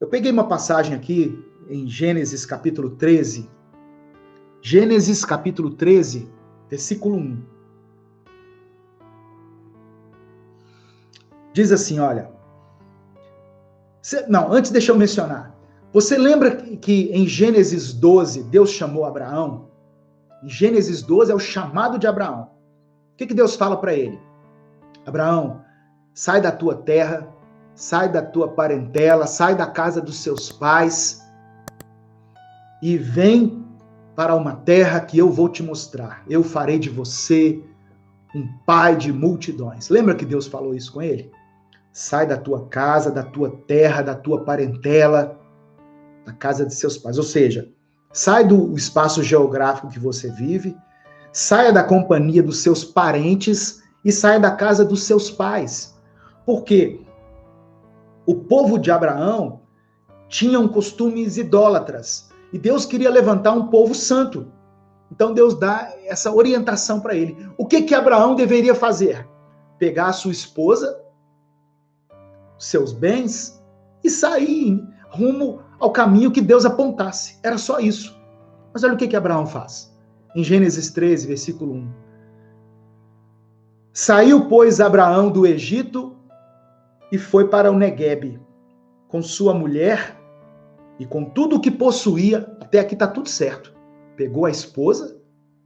Eu peguei uma passagem aqui em Gênesis capítulo 13. Gênesis capítulo 13, versículo 1. Diz assim, olha. Antes deixa eu mencionar. Você lembra que em Gênesis 12, Deus chamou Abraão? Em Gênesis 12 é o chamado de Abraão. O que Deus fala para ele? Abraão, sai da tua terra, sai da tua parentela, sai da casa dos seus pais e vem para uma terra que eu vou te mostrar. Eu farei de você um pai de multidões. Lembra que Deus falou isso com ele? Sai da tua casa, da tua terra, da tua parentela, da casa de seus pais. Ou seja, sai do espaço geográfico que você vive, saia da companhia dos seus parentes e saia da casa dos seus pais. Porque o povo de Abraão tinham costumes idólatras e Deus queria levantar um povo santo. Então Deus dá essa orientação para ele. O que Abraão deveria fazer? Pegar a sua esposa, seus bens e sair rumo ao caminho que Deus apontasse. Era só isso. Mas olha o que Abraão faz. Em Gênesis 13, versículo 1. Saiu, pois, Abraão do Egito e foi para o Neguebe, com sua mulher e com tudo o que possuía. Até aqui está tudo certo. Pegou a esposa,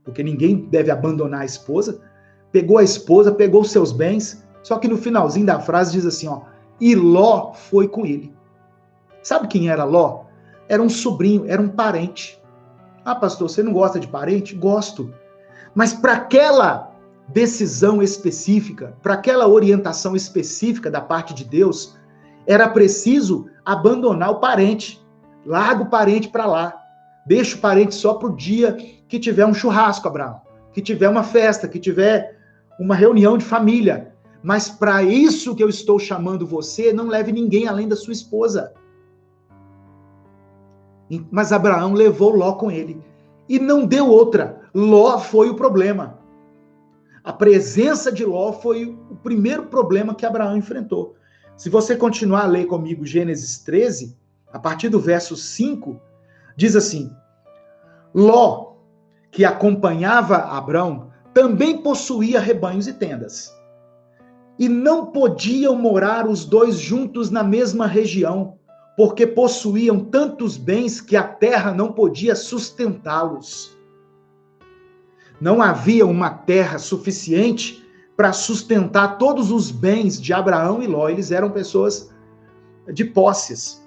porque ninguém deve abandonar a esposa. Pegou a esposa, pegou os seus bens. Só que no finalzinho da frase diz assim, ó, e Ló foi com ele. Sabe quem era Ló? Era um sobrinho, era um parente. Ah, pastor, você não gosta de parente? Gosto. Mas para aquela decisão específica, para aquela orientação específica da parte de Deus, era preciso abandonar o parente. Larga o parente para lá. Deixa o parente só para o dia que tiver um churrasco, Abraão. Que tiver uma festa, que tiver uma reunião de família. Mas para isso que eu estou chamando você, não leve ninguém além da sua esposa. Mas Abraão levou Ló com ele. E não deu outra. Ló foi o problema. A presença de Ló foi o primeiro problema que Abraão enfrentou. Se você continuar a ler comigo Gênesis 13, a partir do verso 5, diz assim, Ló, que acompanhava Abrão, também possuía rebanhos e tendas. E não podiam morar os dois juntos na mesma região, porque possuíam tantos bens que a terra não podia sustentá-los. Não havia uma terra suficiente para sustentar todos os bens de Abraão e Ló. Eles eram pessoas de posses.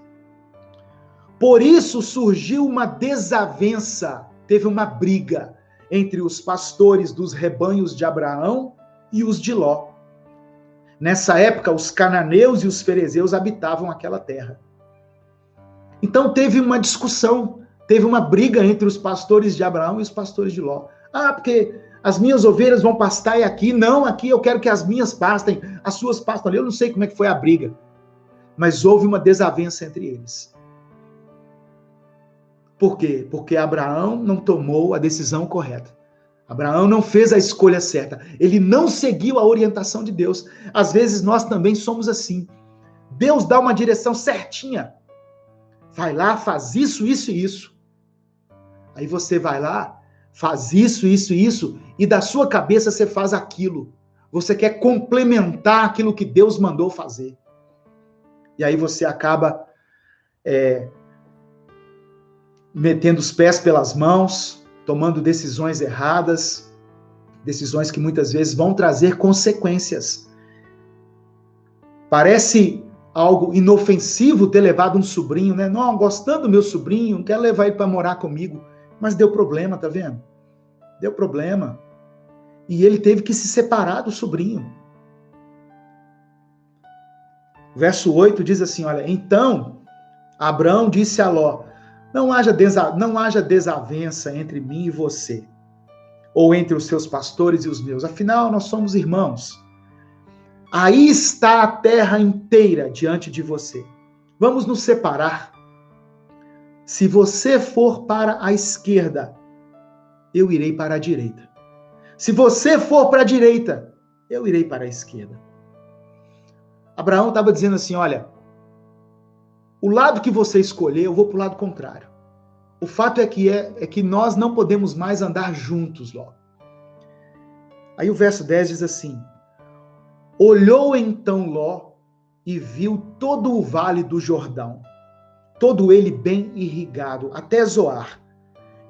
Por isso surgiu uma desavença, teve uma briga entre os pastores dos rebanhos de Abraão e os de Ló. Nessa época, os cananeus e os ferezeus habitavam aquela terra. Então teve uma discussão, teve uma briga entre os pastores de Abraão e os pastores de Ló. Ah, porque as minhas ovelhas vão pastar e aqui, não, aqui eu quero que as minhas pastem, as suas pastam ali. Eu não sei como é que foi a briga, mas houve uma desavença entre eles. Por quê? Porque Abraão não tomou a decisão correta. Abraão não fez a escolha certa. Ele não seguiu a orientação de Deus. Às vezes nós também somos assim. Deus dá uma direção certinha. Vai lá, faz isso, isso e isso. Aí você vai lá, faz isso, isso e isso, e da sua cabeça você faz aquilo. Você quer complementar aquilo que Deus mandou fazer. E aí você acaba metendo os pés pelas mãos, tomando decisões erradas, decisões que muitas vezes vão trazer consequências. Parece algo inofensivo ter levado um sobrinho, né? Não, gostando do meu sobrinho, não quero levar ele para morar comigo. Mas deu problema, tá vendo? Deu problema. E ele teve que se separar do sobrinho. Verso 8 diz assim, olha, então Abrão disse a Ló, não haja desavença entre mim e você, ou entre os seus pastores e os meus, afinal nós somos irmãos. Aí está a terra inteira diante de você. Vamos nos separar. Se você for para a esquerda, eu irei para a direita. Se você for para a direita, eu irei para a esquerda. Abraão estava dizendo assim, olha, o lado que você escolher, eu vou para o lado contrário. O fato é que nós não podemos mais andar juntos, Ló. Aí o verso 10 diz assim: olhou então Ló e viu todo o vale do Jordão, todo ele bem irrigado, até Zoar.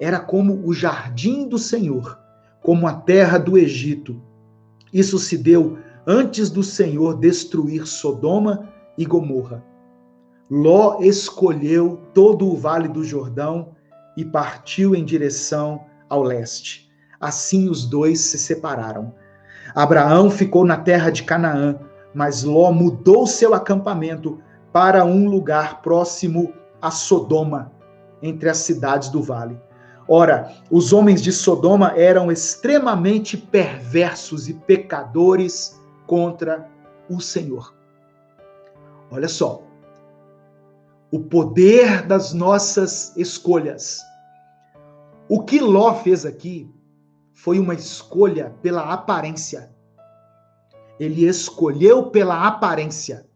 Era como o jardim do Senhor, como a terra do Egito. Isso se deu antes do Senhor destruir Sodoma e Gomorra. Ló escolheu todo o vale do Jordão e partiu em direção ao leste. Assim os dois se separaram. Abraão ficou na terra de Canaã, mas Ló mudou seu acampamento para um lugar próximo a Sodoma, entre as cidades do vale. Ora, os homens de Sodoma eram extremamente perversos e pecadores contra o Senhor. Olha só, o poder das nossas escolhas. O que Ló fez aqui foi uma escolha pela aparência. Ele escolheu pela aparência.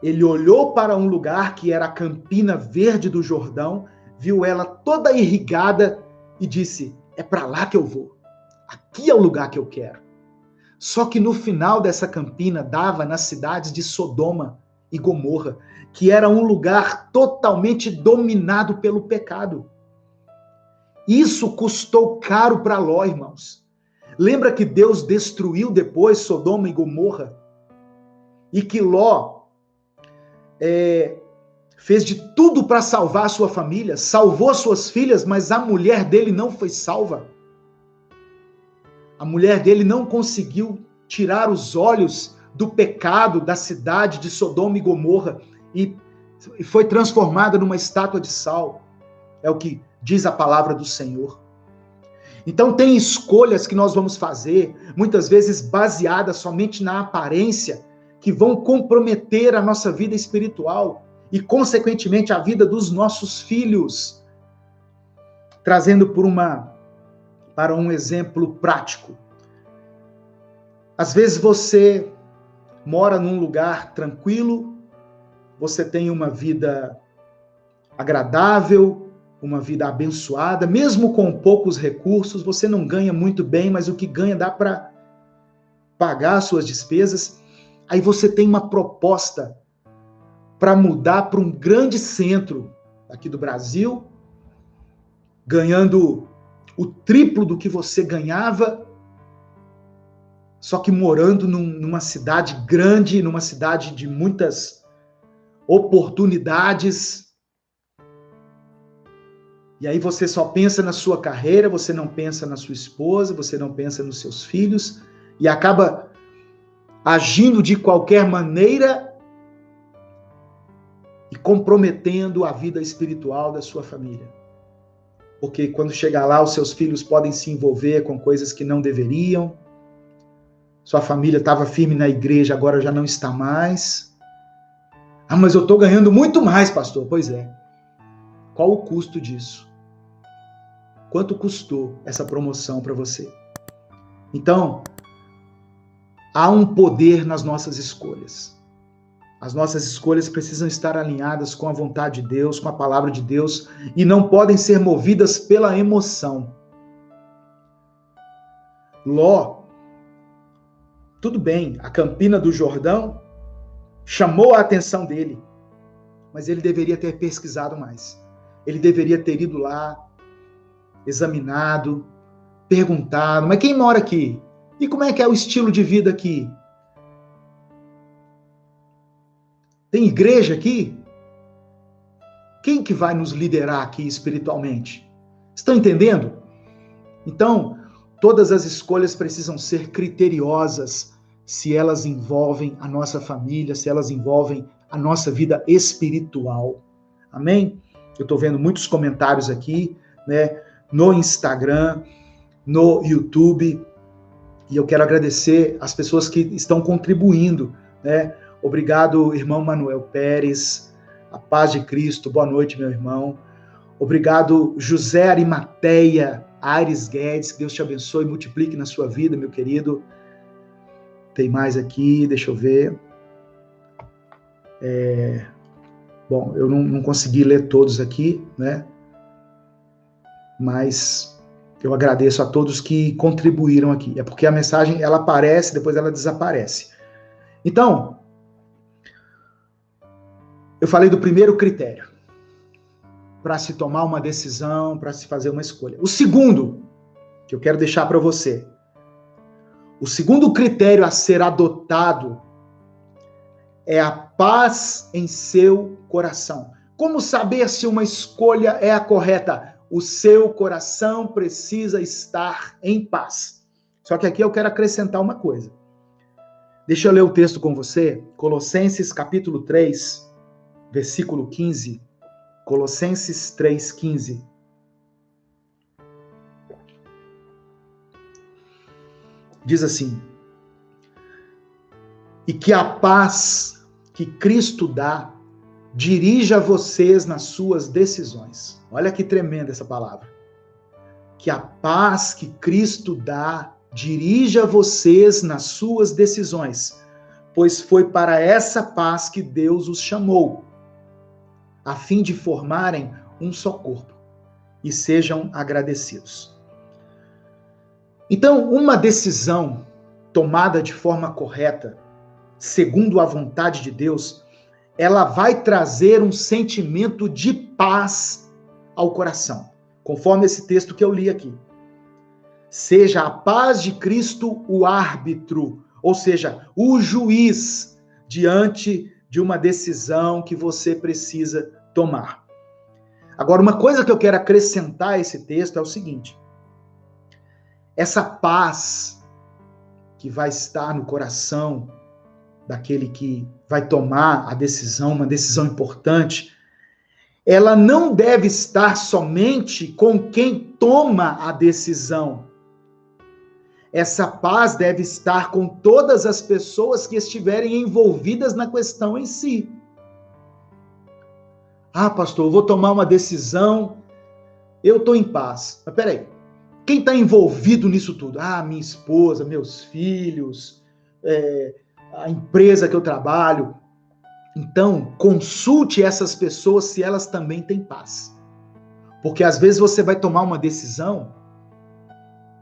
Ele olhou para um lugar que era a Campina Verde do Jordão, viu ela toda irrigada e disse: é para lá que eu vou. Aqui é o lugar que eu quero. Só que no final dessa campina dava nas cidades de Sodoma e Gomorra, que era um lugar totalmente dominado pelo pecado. Isso custou caro para Ló, irmãos. Lembra que Deus destruiu depois Sodoma e Gomorra? E que Ló fez de tudo para salvar a sua família, salvou suas filhas, mas a mulher dele não foi salva. A mulher dele não conseguiu tirar os olhos do pecado da cidade de Sodoma e Gomorra e foi transformada numa estátua de sal. É o que diz a palavra do Senhor. Então tem escolhas que nós vamos fazer, muitas vezes baseadas somente na aparência, que vão comprometer a nossa vida espiritual e, consequentemente, a vida dos nossos filhos. Trazendo para um exemplo prático. Às vezes você mora num lugar tranquilo, você tem uma vida agradável, uma vida abençoada, mesmo com poucos recursos, você não ganha muito bem, mas o que ganha dá para pagar as suas despesas. Aí você tem uma proposta para mudar para um grande centro aqui do Brasil, ganhando o triplo do que você ganhava, só que morando numa cidade grande, numa cidade de muitas oportunidades. E aí você só pensa na sua carreira, você não pensa na sua esposa, você não pensa nos seus filhos, e acaba agindo de qualquer maneira e comprometendo a vida espiritual da sua família. Porque quando chegar lá, os seus filhos podem se envolver com coisas que não deveriam. Sua família estava firme na igreja, agora já não está mais. Ah, mas eu estou ganhando muito mais, pastor. Pois é. Qual o custo disso? Quanto custou essa promoção para você? Então, há um poder nas nossas escolhas. As nossas escolhas precisam estar alinhadas com a vontade de Deus, com a palavra de Deus, e não podem ser movidas pela emoção. Ló, tudo bem, a Campina do Jordão chamou a atenção dele, mas ele deveria ter pesquisado mais. Ele deveria ter ido lá, examinado, perguntado, mas quem mora aqui? E como é que é o estilo de vida aqui? Tem igreja aqui? Quem que vai nos liderar aqui espiritualmente? Estão entendendo? Então, todas as escolhas precisam ser criteriosas se elas envolvem a nossa família, se elas envolvem a nossa vida espiritual. Amém? Eu estou vendo muitos comentários aqui, né, no Instagram, no YouTube, e eu quero agradecer as pessoas que estão contribuindo, né? Obrigado, irmão Manuel Pérez, a paz de Cristo, boa noite, meu irmão. Obrigado, José Arimateia, Aires Guedes, que Deus te abençoe e multiplique na sua vida, meu querido. Tem mais aqui, deixa eu ver. Bom, eu não consegui ler todos aqui, né? Mas eu agradeço a todos que contribuíram aqui. É porque a mensagem, ela aparece, depois ela desaparece. Então, eu falei do primeiro critério para se tomar uma decisão, para se fazer uma escolha. O segundo, que eu quero deixar para você, o segundo critério a ser adotado é a paz em seu coração. Como saber se uma escolha é a correta? O seu coração precisa estar em paz. Só que aqui eu quero acrescentar uma coisa. Deixa eu ler o texto com você. Colossenses capítulo 3, versículo 15. Colossenses 3,15. Diz assim: e que a paz que Cristo dá dirija vocês nas suas decisões. Olha que tremenda essa palavra. Que a paz que Cristo dá dirija vocês nas suas decisões, pois foi para essa paz que Deus os chamou, a fim de formarem um só corpo, e sejam agradecidos. Então, uma decisão tomada de forma correta, segundo a vontade de Deus, ela vai trazer um sentimento de paz ao coração, conforme esse texto que eu li aqui. Seja a paz de Cristo o árbitro, ou seja, o juiz diante de uma decisão que você precisa tomar. Agora, uma coisa que eu quero acrescentar a esse texto é o seguinte: essa paz que vai estar no coração daquele que vai tomar a decisão, uma decisão importante, ela não deve estar somente com quem toma a decisão. Essa paz deve estar com todas as pessoas que estiverem envolvidas na questão em si. Ah, pastor, eu vou tomar uma decisão, eu estou em paz. Mas peraí, quem está envolvido nisso tudo? Ah, minha esposa, meus filhos, a empresa que eu trabalho. Então, consulte essas pessoas se elas também têm paz. Porque às vezes você vai tomar uma decisão,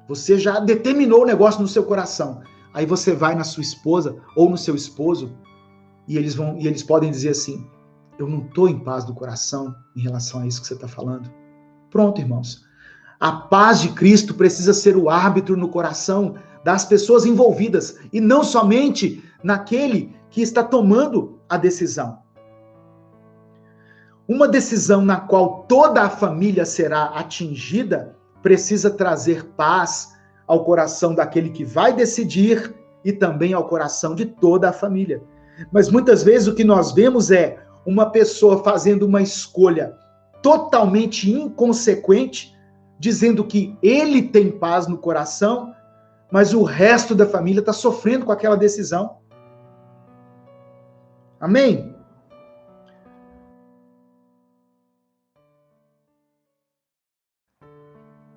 você já determinou o negócio no seu coração. Aí você vai na sua esposa ou no seu esposo e eles podem dizer assim: eu não estou em paz do coração em relação a isso que você está falando. Pronto, irmãos. A paz de Cristo precisa ser o árbitro no coração das pessoas envolvidas e não somente naquele que está tomando a decisão. Uma decisão na qual toda a família será atingida precisa trazer paz ao coração daquele que vai decidir e também ao coração de toda a família. Mas muitas vezes o que nós vemos é uma pessoa fazendo uma escolha totalmente inconsequente, dizendo que ele tem paz no coração, mas o resto da família está sofrendo com aquela decisão. Amém?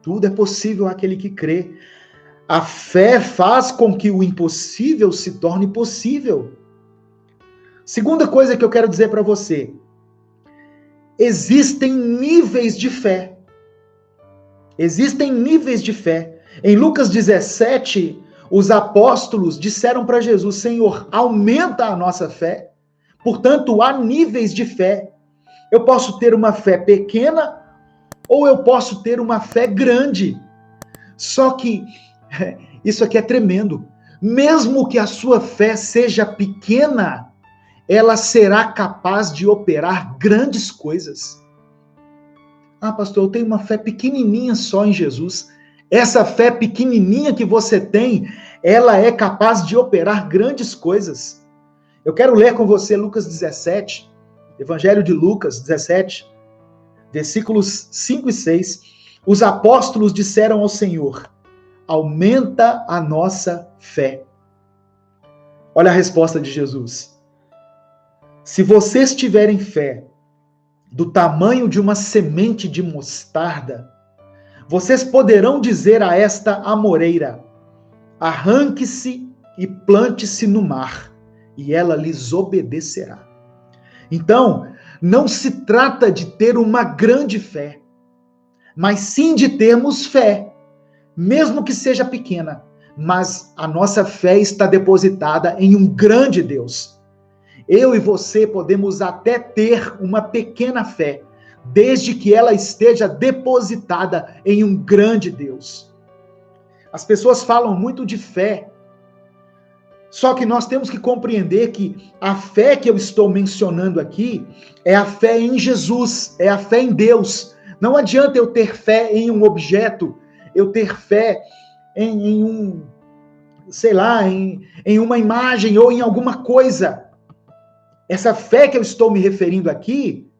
Tudo é possível àquele que crê. A fé faz com que o impossível se torne possível. Segunda coisa que eu quero dizer para você: existem níveis de fé. Existem níveis de fé. Em Lucas 17, os apóstolos disseram para Jesus: Senhor, aumenta a nossa fé. Portanto, há níveis de fé. Eu posso ter uma fé pequena ou eu posso ter uma fé grande. Só que isso aqui é tremendo. Mesmo que a sua fé seja pequena, ela será capaz de operar grandes coisas. Ah, pastor, eu tenho uma fé pequenininha só em Jesus. Essa fé pequenininha que você tem, ela é capaz de operar grandes coisas. Eu quero ler com você Lucas 17, Evangelho de Lucas 17, versículos 5 e 6. Os apóstolos disseram ao Senhor: aumenta a nossa fé. Olha a resposta de Jesus. Se vocês tiverem fé do tamanho de uma semente de mostarda, vocês poderão dizer a esta amoreira: arranque-se e plante-se no mar, e ela lhes obedecerá. Então, Não se trata de ter uma grande fé, mas sim de termos fé, mesmo que seja pequena, mas a nossa fé está depositada em um grande Deus. Eu e você podemos até ter uma pequena fé, desde que ela esteja depositada em um grande Deus. As pessoas falam muito de fé, só que nós temos que compreender que a fé que eu estou mencionando aqui é a fé em Jesus, é a fé em Deus. Não adianta eu ter fé em um objeto, eu ter fé em um, sei lá, em uma imagem ou em alguma coisa. Essa fé que eu estou me referindo aqui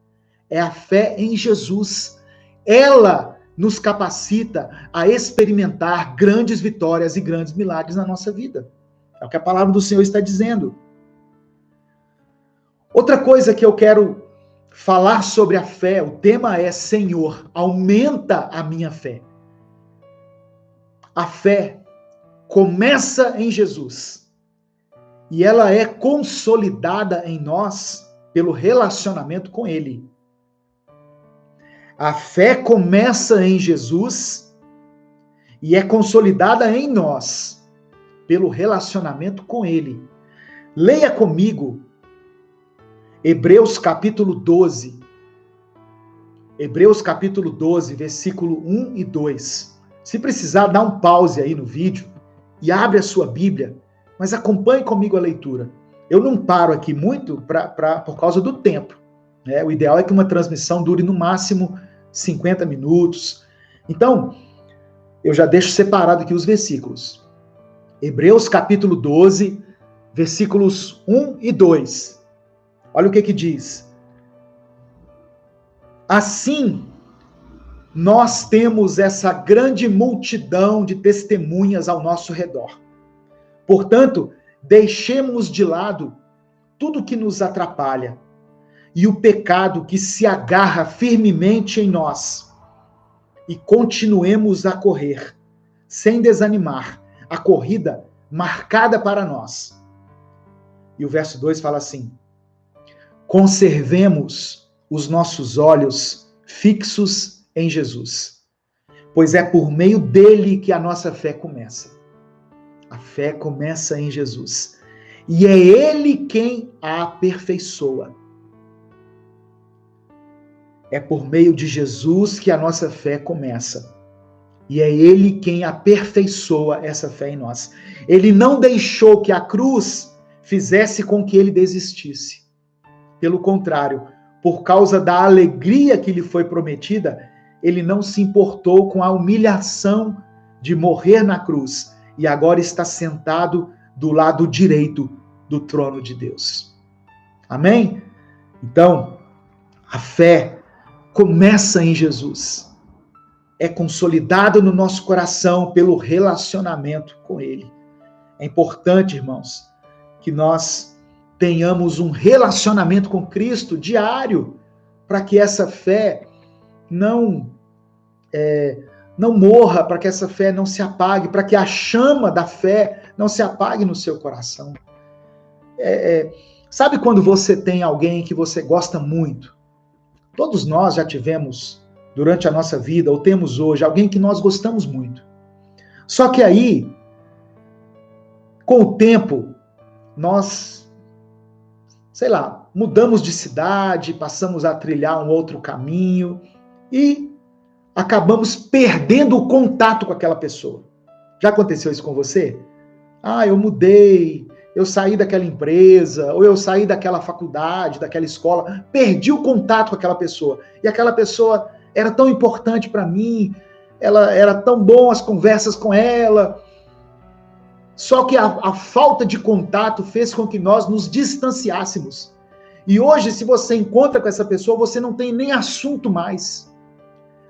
é a fé em Jesus. Ela nos capacita a experimentar grandes vitórias e grandes milagres na nossa vida. É o que a palavra do Senhor está dizendo. Outra coisa que eu quero falar sobre a fé, o tema é: Senhor, aumenta a minha fé. A fé começa em Jesus e ela é consolidada em nós pelo relacionamento com Ele. A fé começa em Jesus e é consolidada em nós pelo relacionamento com Ele. Leia comigo Hebreus capítulo 12. Hebreus capítulo 12, versículo 1 e 2. Se precisar, dá um pause aí no vídeo e abre a sua Bíblia, mas acompanhe comigo a leitura. Eu não paro aqui muito por causa do tempo, né? O ideal é que uma transmissão dure no máximo 50 minutos. Então, eu já deixo separado aqui os versículos. Hebreus capítulo 12, versículos 1 e 2. Olha o que diz. Assim, nós temos essa grande multidão de testemunhas ao nosso redor. Portanto, deixemos de lado tudo que nos atrapalha e o pecado que se agarra firmemente em nós e continuemos a correr, sem desanimar, a corrida marcada para nós. E o verso 2 fala assim: conservemos os nossos olhos fixos em Jesus, pois é por meio dele que a nossa fé começa. A fé começa em Jesus. E é ele quem a aperfeiçoa. É por meio de Jesus que a nossa fé começa. E é ele quem aperfeiçoa essa fé em nós. Ele não deixou que a cruz fizesse com que ele desistisse. Pelo contrário, por causa da alegria que lhe foi prometida, ele não se importou com a humilhação de morrer na cruz e agora está sentado do lado direito do trono de Deus. Amém? Então, a fé começa em Jesus. É consolidada no nosso coração pelo relacionamento com Ele. É importante, irmãos, que nós tenhamos um relacionamento com Cristo diário, para que essa fé não morra, para que essa fé não se apague, para que a chama da fé não se apague no seu coração. Sabe quando você tem alguém que você gosta muito? Todos nós já tivemos, durante a nossa vida, ou temos hoje, alguém que nós gostamos muito. Só que aí, com o tempo, nós, mudamos de cidade, passamos a trilhar um outro caminho e acabamos perdendo o contato com aquela pessoa. Já aconteceu isso com você? Eu mudei, eu saí daquela empresa, ou eu saí daquela faculdade, daquela escola, perdi o contato com aquela pessoa. E aquela pessoa era tão importante para mim, era tão bom as conversas com ela. Só que a falta de contato fez com que nós nos distanciássemos. E hoje, se você encontra com essa pessoa, você não tem nem assunto mais.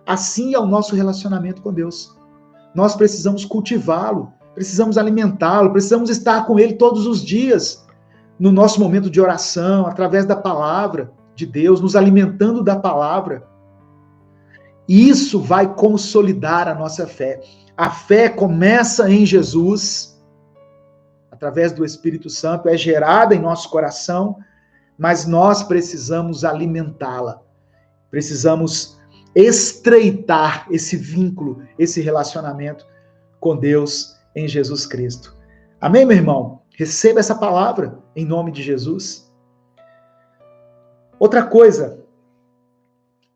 Assim é o nosso relacionamento com Deus. Nós precisamos cultivá-lo, precisamos alimentá-lo, precisamos estar com Ele todos os dias, no nosso momento de oração, através da palavra de Deus, nos alimentando da palavra. E isso vai consolidar a nossa fé. A fé começa em Jesus, através do Espírito Santo, é gerada em nosso coração, mas nós precisamos alimentá-la. Precisamos estreitar esse vínculo, esse relacionamento com Deus em Jesus Cristo. Amém, meu irmão? Receba essa palavra em nome de Jesus. Outra coisa,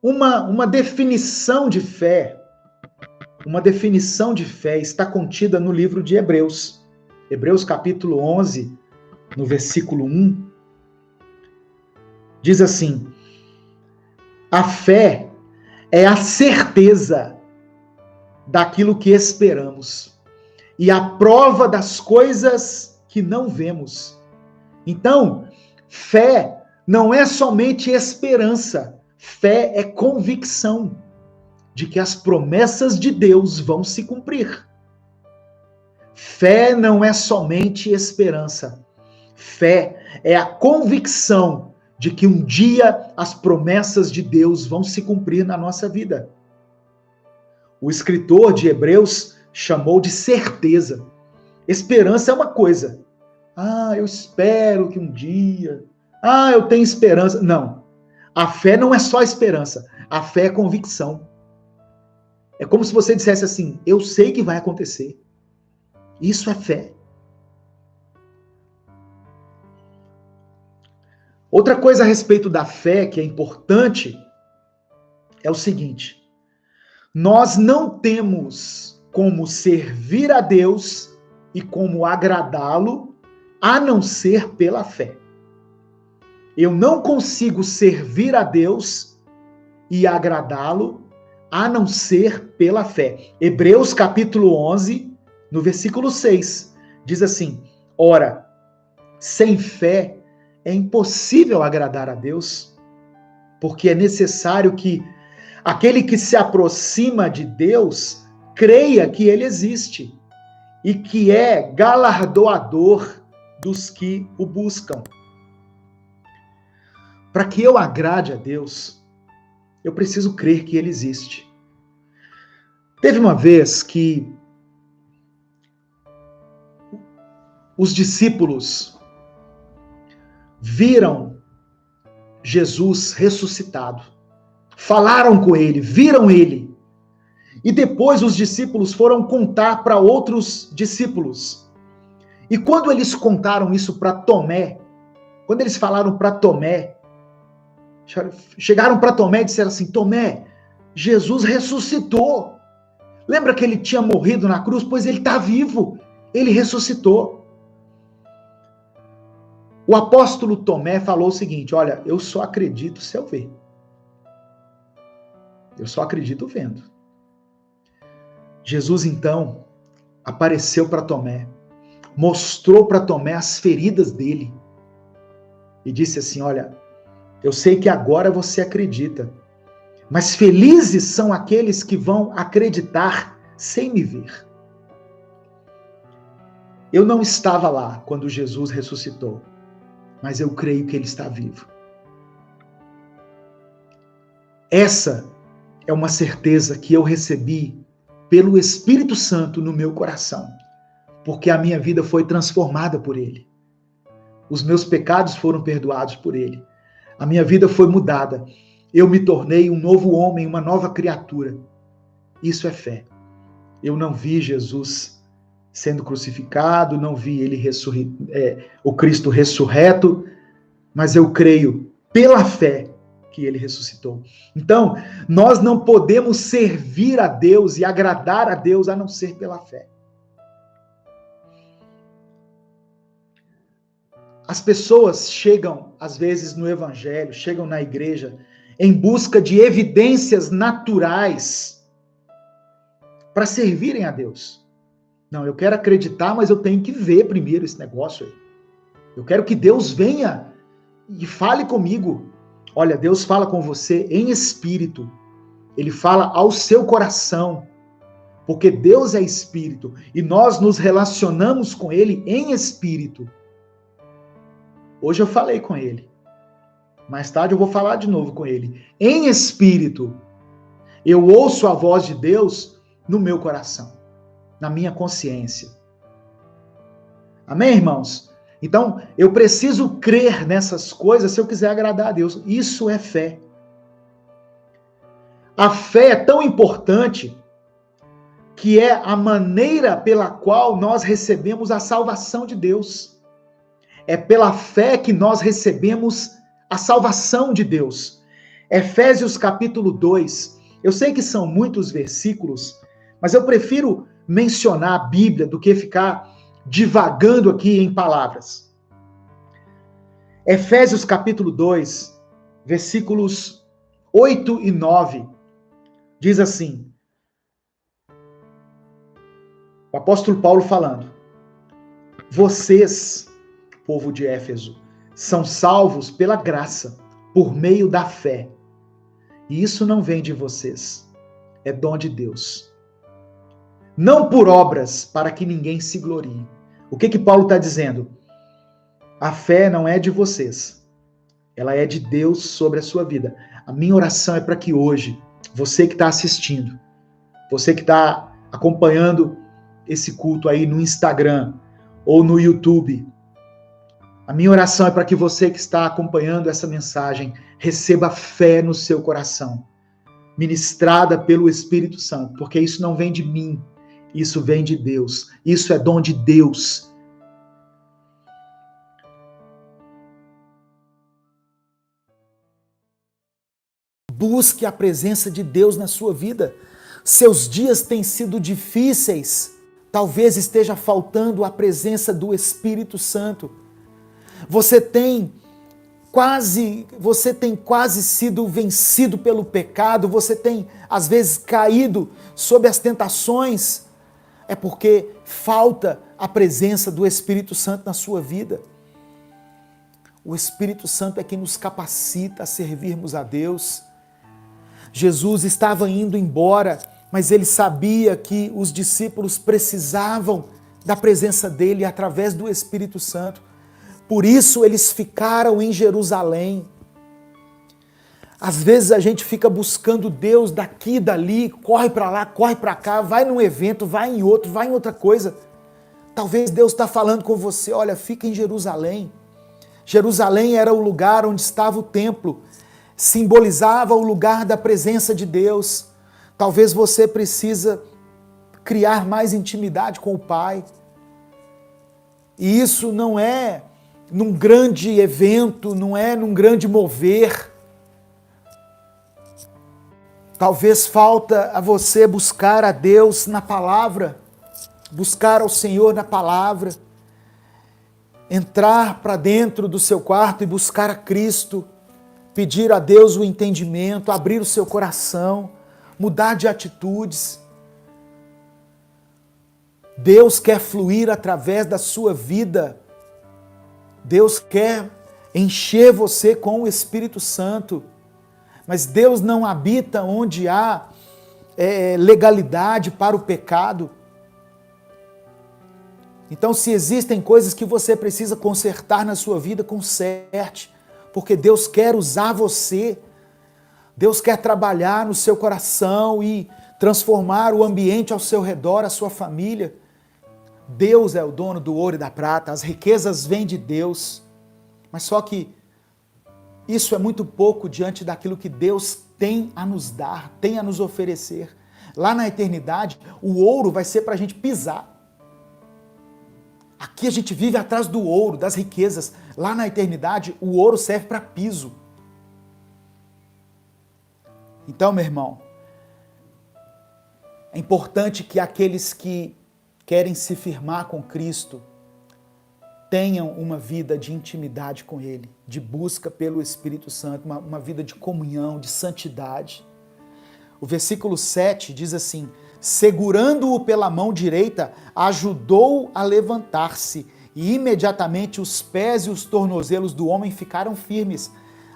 uma definição de fé, está contida no livro de Hebreus. Hebreus capítulo 11, no versículo 1, diz assim: a fé é a certeza daquilo que esperamos e a prova das coisas que não vemos. Então, fé não é somente esperança, fé é convicção de que as promessas de Deus vão se cumprir. Fé não é somente esperança, fé é a convicção de que um dia as promessas de Deus vão se cumprir na nossa vida. O escritor de Hebreus chamou de certeza. Esperança é uma coisa. Eu espero que um dia... eu tenho esperança. Não. A fé não é só esperança. A fé é convicção. É como se você dissesse assim: eu sei que vai acontecer. Isso é fé. Outra coisa a respeito da fé que é importante é o seguinte: nós não temos como servir a Deus e como agradá-lo a não ser pela fé. Eu não consigo servir a Deus e agradá-lo a não ser pela fé. Hebreus capítulo 11, no versículo 6, diz assim: ora, sem fé é impossível agradar a Deus, porque é necessário que aquele que se aproxima de Deus creia que ele existe e que é galardoador dos que o buscam. Para que eu agrade a Deus, eu preciso crer que ele existe. Teve uma vez que os discípulos viram Jesus ressuscitado, falaram com ele, viram ele, e depois os discípulos foram contar para outros discípulos. E quando eles contaram isso para Tomé, quando eles falaram para Tomé, chegaram para Tomé e disseram assim: Tomé, Jesus ressuscitou. Lembra que ele tinha morrido na cruz? Pois ele está vivo, ele ressuscitou. O apóstolo Tomé falou o seguinte: olha, eu só acredito se eu ver. Eu só acredito vendo. Jesus, então, apareceu para Tomé, mostrou para Tomé as feridas dele e disse assim: olha, eu sei que agora você acredita, mas felizes são aqueles que vão acreditar sem me ver. Eu não estava lá quando Jesus ressuscitou, mas eu creio que ele está vivo. Essa é uma certeza que eu recebi pelo Espírito Santo no meu coração, porque a minha vida foi transformada por ele. Os meus pecados foram perdoados por ele. A minha vida foi mudada. Eu me tornei um novo homem, uma nova criatura. Isso é fé. Eu não vi Jesus sendo crucificado, não vi ele o Cristo ressurreto, mas eu creio pela fé que ele ressuscitou. Então, nós não podemos servir a Deus e agradar a Deus a não ser pela fé. As pessoas chegam, às vezes, no evangelho, chegam na igreja, em busca de evidências naturais para servirem a Deus. Não, eu quero acreditar, mas eu tenho que ver primeiro esse negócio aí. Eu quero que Deus venha e fale comigo. Olha, Deus fala com você em espírito. Ele fala ao seu coração. Porque Deus é espírito e nós nos relacionamos com ele em espírito. Hoje eu falei com ele. Mais tarde eu vou falar de novo com ele. Em espírito. Eu ouço a voz de Deus no meu coração, na minha consciência. Amém, irmãos? Então, eu preciso crer nessas coisas se eu quiser agradar a Deus. Isso é fé. A fé é tão importante que é a maneira pela qual nós recebemos a salvação de Deus. É pela fé que nós recebemos a salvação de Deus. Efésios capítulo 2. Eu sei que são muitos versículos, mas eu prefiro mencionar a Bíblia do que ficar divagando aqui em palavras. Efésios capítulo 2, versículos 8 e 9, diz assim, o apóstolo Paulo falando, vocês, povo de Éfeso, são salvos pela graça, por meio da fé. E isso não vem de vocês, é dom de Deus. Não por obras, para que ninguém se glorie. O que Paulo está dizendo? A fé não é de vocês, ela é de Deus sobre a sua vida. A minha oração é para que hoje, você que está assistindo, você que está acompanhando esse culto aí no Instagram ou no YouTube, a minha oração é para que você que está acompanhando essa mensagem receba fé no seu coração, ministrada pelo Espírito Santo, porque isso não vem de mim, isso vem de Deus, isso é dom de Deus. Busque a presença de Deus na sua vida. Seus dias têm sido difíceis, talvez esteja faltando a presença do Espírito Santo. Você tem quase sido vencido pelo pecado, você tem às vezes caído sob as tentações, é porque falta a presença do Espírito Santo na sua vida. O Espírito Santo é quem nos capacita a servirmos a Deus. Jesus estava indo embora, mas ele sabia que os discípulos precisavam da presença dele através do Espírito Santo. Por isso eles ficaram em Jerusalém. Às vezes a gente fica buscando Deus daqui e dali, corre para lá, corre para cá, vai num evento, vai em outro, vai em outra coisa. Talvez Deus está falando com você, olha, fica em Jerusalém. Jerusalém era o lugar onde estava o templo, simbolizava o lugar da presença de Deus. Talvez você precisa criar mais intimidade com o Pai. E isso não é num grande evento, não é num grande mover. Talvez falta a você buscar a Deus na palavra, buscar ao Senhor na palavra, entrar para dentro do seu quarto e buscar a Cristo, pedir a Deus o entendimento, abrir o seu coração, mudar de atitudes. Deus quer fluir através da sua vida. Deus quer encher você com o Espírito Santo. Mas Deus não habita onde há legalidade para o pecado. Então, se existem coisas que você precisa consertar na sua vida, conserte. Porque Deus quer usar você. Deus quer trabalhar no seu coração e transformar o ambiente ao seu redor, a sua família. Deus é o dono do ouro e da prata, as riquezas vêm de Deus. Mas só que isso é muito pouco diante daquilo que Deus tem a nos dar, tem a nos oferecer. Lá na eternidade, o ouro vai ser para a gente pisar. Aqui a gente vive atrás do ouro, das riquezas. Lá na eternidade, o ouro serve para piso. Então, meu irmão, é importante que aqueles que querem se firmar com Cristo tenham uma vida de intimidade com Ele, de busca pelo Espírito Santo, uma vida de comunhão, de santidade. O versículo 7 diz assim, segurando-o pela mão direita, ajudou a levantar-se, e imediatamente os pés e os tornozelos do homem ficaram firmes.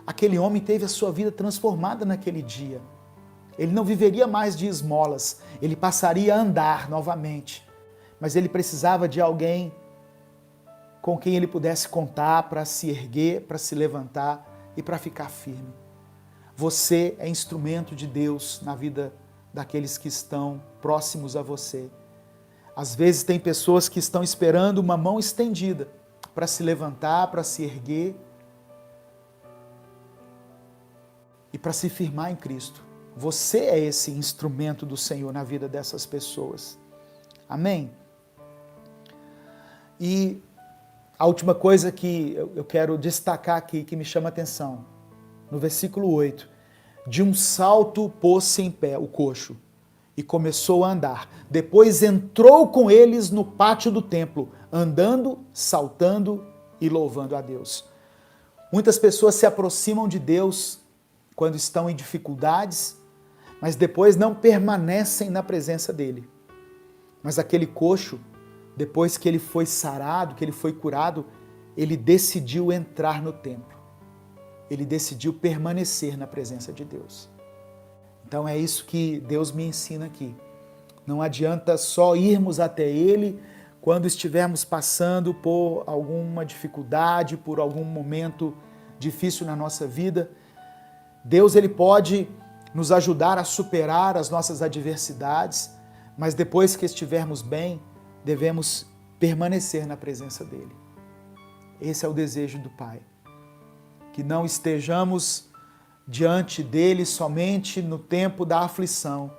Aquele homem teve a sua vida transformada naquele dia. Ele não viveria mais de esmolas, ele passaria a andar novamente. Mas ele precisava de alguém com quem ele pudesse contar para se erguer, para se levantar e para ficar firme. Você é instrumento de Deus na vida daqueles que estão próximos a você. Às vezes tem pessoas que estão esperando uma mão estendida para se levantar, para se erguer e para se firmar em Cristo. Você é esse instrumento do Senhor na vida dessas pessoas. Amém? E a última coisa que eu quero destacar aqui, que me chama a atenção, no versículo 8, de um salto pôs-se em pé o coxo e começou a andar. Depois entrou com eles no pátio do templo, andando, saltando e louvando a Deus. Muitas pessoas se aproximam de Deus quando estão em dificuldades, mas depois não permanecem na presença dele. Mas aquele coxo, depois que ele foi sarado, que ele foi curado, ele decidiu entrar no templo. Ele decidiu permanecer na presença de Deus. Então é isso que Deus me ensina aqui. Não adianta só irmos até Ele quando estivermos passando por alguma dificuldade, por algum momento difícil na nossa vida. Deus, Ele pode nos ajudar a superar as nossas adversidades, mas depois que estivermos bem, devemos permanecer na presença dEle. Esse é o desejo do Pai. Que não estejamos diante dEle somente no tempo da aflição,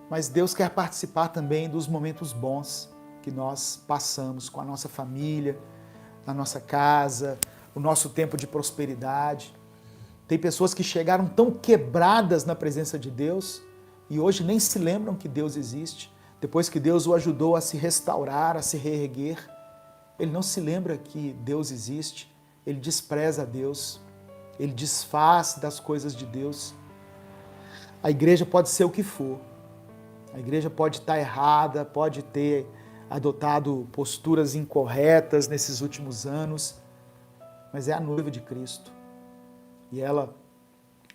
mas Deus quer participar também dos momentos bons que nós passamos com a nossa família, na nossa casa, o nosso tempo de prosperidade. Tem pessoas que chegaram tão quebradas na presença de Deus e hoje nem se lembram que Deus existe. Depois que Deus o ajudou a se restaurar, a se reerguer, ele não se lembra que Deus existe, ele despreza a Deus, ele desfaz das coisas de Deus. A igreja pode ser o que for, a igreja pode estar errada, pode ter adotado posturas incorretas nesses últimos anos, mas é a noiva de Cristo e ela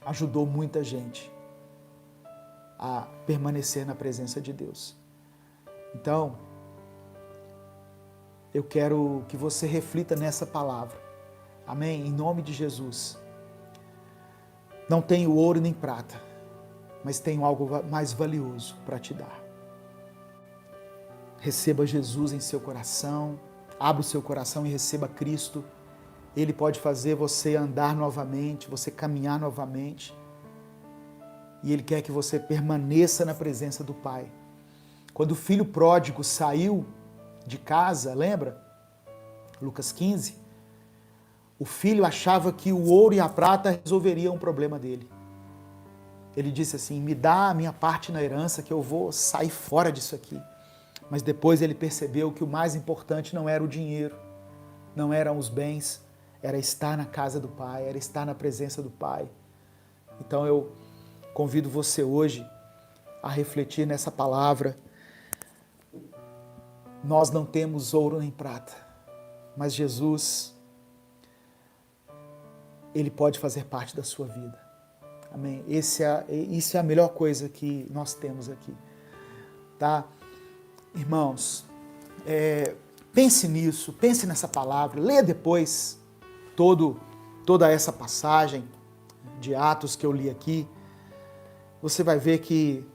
ajudou muita gente a permanecer na presença de Deus. Então, eu quero que você reflita nessa palavra. Amém? Em nome de Jesus. Não tenho ouro nem prata, mas tenho algo mais valioso para te dar. Receba Jesus em seu coração, abra o seu coração e receba Cristo. Ele pode fazer você andar novamente, você caminhar novamente. E Ele quer que você permaneça na presença do Pai. Quando o filho pródigo saiu de casa, lembra? Lucas 15. O filho achava que o ouro e a prata resolveriam o problema dele. Ele disse assim, me dá a minha parte na herança que eu vou sair fora disso aqui. Mas depois ele percebeu que o mais importante não era o dinheiro, não eram os bens, era estar na casa do Pai, era estar na presença do Pai. Então eu convido você hoje a refletir nessa palavra. Nós não temos ouro nem prata, mas Jesus, Ele pode fazer parte da sua vida. Amém? Isso é a melhor coisa que nós temos aqui. Tá? Irmãos, pense nisso, pense nessa palavra, leia depois toda essa passagem de Atos que eu li aqui. Você vai ver que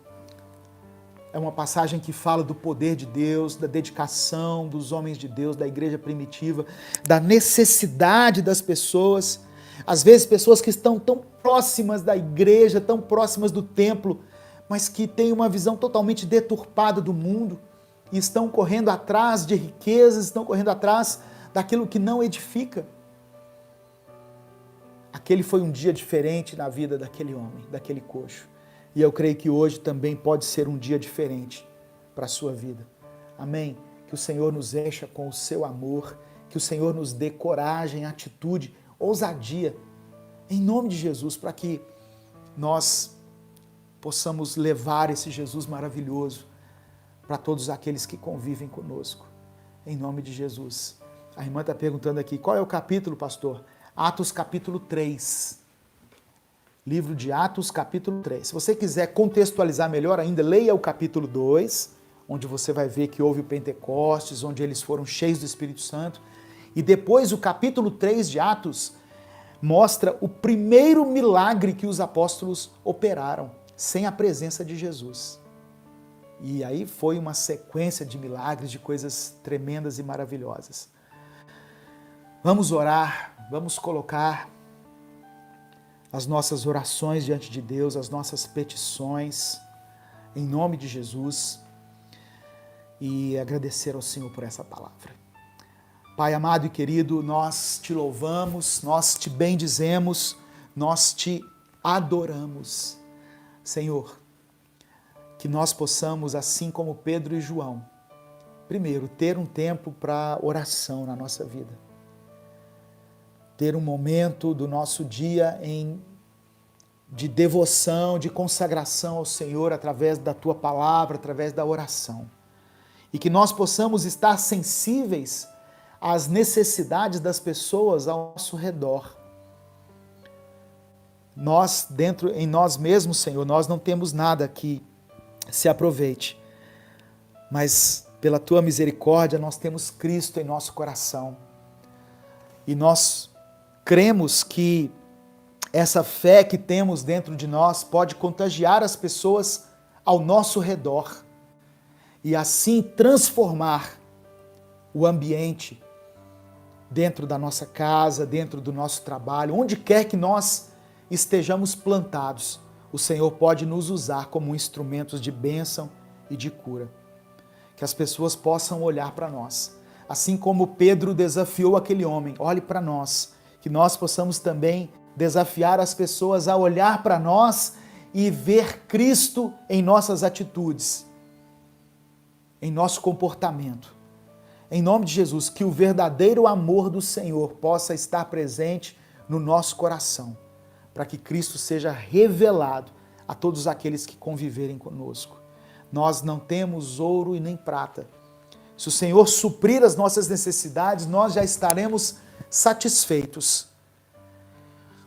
é uma passagem que fala do poder de Deus, da dedicação dos homens de Deus, da igreja primitiva, da necessidade das pessoas. Às vezes pessoas que estão tão próximas da igreja, tão próximas do templo, mas que têm uma visão totalmente deturpada do mundo e estão correndo atrás de riquezas, estão correndo atrás daquilo que não edifica. Aquele foi um dia diferente na vida daquele homem, daquele coxo. E eu creio que hoje também pode ser um dia diferente para a sua vida. Amém? Que o Senhor nos encha com o seu amor, que o Senhor nos dê coragem, atitude, ousadia, em nome de Jesus, para que nós possamos levar esse Jesus maravilhoso para todos aqueles que convivem conosco. Em nome de Jesus. A irmã está perguntando aqui, qual é o capítulo, pastor? Atos capítulo 3. Livro de Atos, capítulo 3. Se você quiser contextualizar melhor ainda, leia o capítulo 2, onde você vai ver que houve o Pentecostes, onde eles foram cheios do Espírito Santo. E depois o capítulo 3 de Atos mostra o primeiro milagre que os apóstolos operaram, sem a presença de Jesus. E aí foi uma sequência de milagres, de coisas tremendas e maravilhosas. Vamos orar, vamos colocar as nossas orações diante de Deus, as nossas petições, em nome de Jesus, e agradecer ao Senhor por essa palavra. Pai amado e querido, nós te louvamos, nós te bendizemos, nós te adoramos. Senhor, que nós possamos, assim como Pedro e João, primeiro, ter um tempo para oração na nossa vida. Ter um momento do nosso dia de devoção, de consagração ao Senhor através da Tua palavra, através da oração. E que nós possamos estar sensíveis às necessidades das pessoas ao nosso redor. Nós, em nós mesmos, Senhor, nós não temos nada que se aproveite, mas pela Tua misericórdia nós temos Cristo em nosso coração. E nós cremos que essa fé que temos dentro de nós pode contagiar as pessoas ao nosso redor e assim transformar o ambiente dentro da nossa casa, dentro do nosso trabalho, onde quer que nós estejamos plantados, o Senhor pode nos usar como instrumentos de bênção e de cura. Que as pessoas possam olhar para nós, assim como Pedro desafiou aquele homem, olhe para nós, que nós possamos também desafiar as pessoas a olhar para nós e ver Cristo em nossas atitudes, em nosso comportamento. Em nome de Jesus, que o verdadeiro amor do Senhor possa estar presente no nosso coração, para que Cristo seja revelado a todos aqueles que conviverem conosco. Nós não temos ouro e nem prata. Se o Senhor suprir as nossas necessidades, nós já estaremos satisfeitos.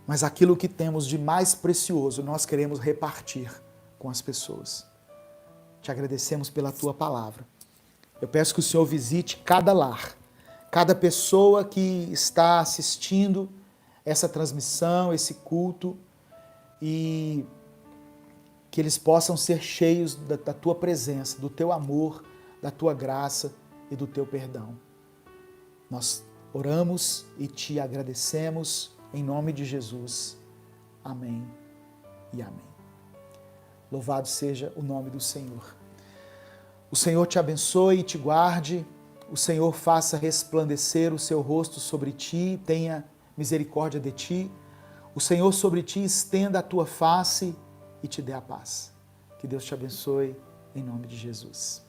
Mas aquilo que temos de mais precioso, nós queremos repartir com as pessoas. Te agradecemos pela Tua palavra. Eu peço que o Senhor visite cada lar, cada pessoa que está assistindo essa transmissão, esse culto, e que eles possam ser cheios da Tua presença, do Teu amor, da Tua graça e do Teu perdão. Nós oramos e Te agradecemos em nome de Jesus. Amém e amém. Louvado seja o nome do Senhor. O Senhor te abençoe e te guarde, o Senhor faça resplandecer o seu rosto sobre ti, tenha misericórdia de ti, o Senhor sobre ti estenda a tua face e te dê a paz. Que Deus te abençoe, em nome de Jesus.